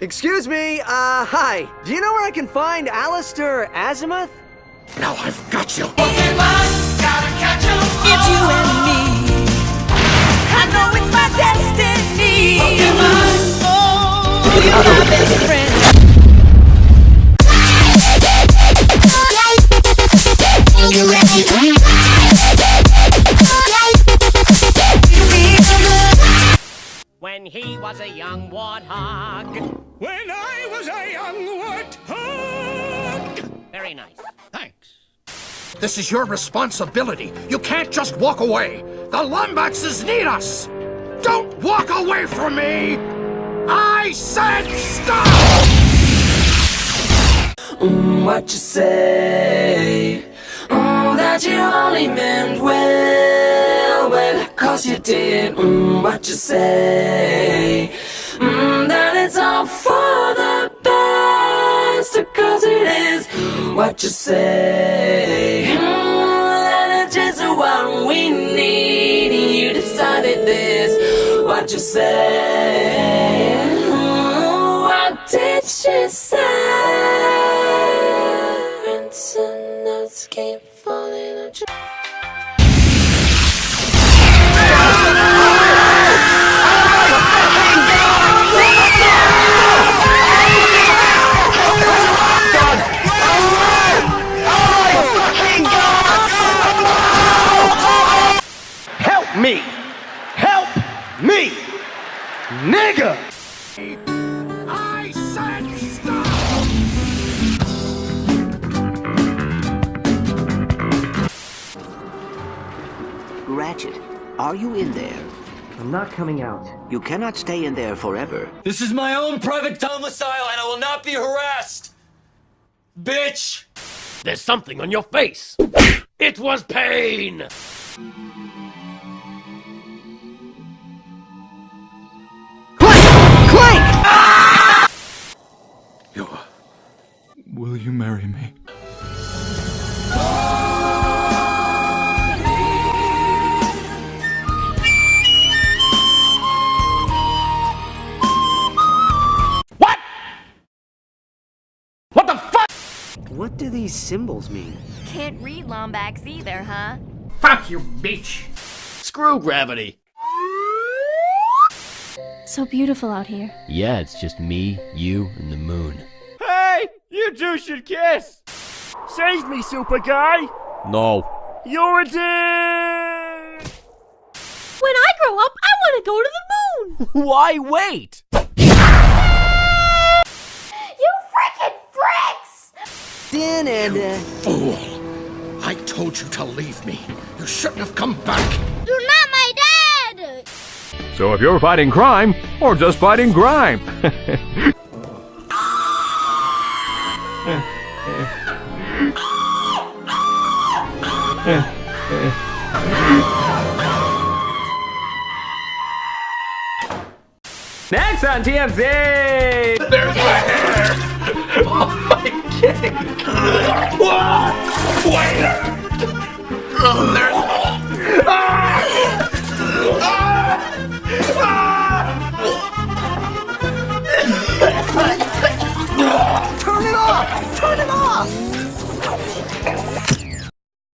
Excuse me, hi. Do you know where I can find Alistair Azimuth? Now I've got you. Pokemon, gotta catch 'em all. It's you and me. I know it's my destiny. Pokemon, oh, you're my best friend. You ready? When he was a young warthog. When I was a young warthog. Very nice. Thanks. This is your responsibility. You can't just walk away. The Lumbaxes need us. Don't walk away from me. I said stop! What you say? That you only meant well, well, 'cause you did. What you say? That it's all for the best, 'cause it is. What you say? That it's just what we need. You decided this. What you say? What did she say? Some notes keep falling out. Help me! Help me! Nigga! I said stop! Ratchet, are you in there? I'm not coming out. You cannot stay in there forever. This is my own private domicile and I will not be harassed! Bitch! There's something on your face. It was pain. Clank! Will you marry me? What? What the fuck? What do these symbols mean? Can't read Lombax either, huh? Fuck you, bitch! Screw gravity. So beautiful out here. Yeah, it's just me, you, and the moon. Hey! You two should kiss! Save me, super guy! No. You're a dick! When I grow up, I want to go to the moon! Why wait? You freaking freaks! Din and, Fool! I told you to leave me. You shouldn't have come back. You're not my dad! So if you're fighting crime, or just fighting grime. Next on TMZ! There's the hair! Oh my cake! Waiter! Oh, there's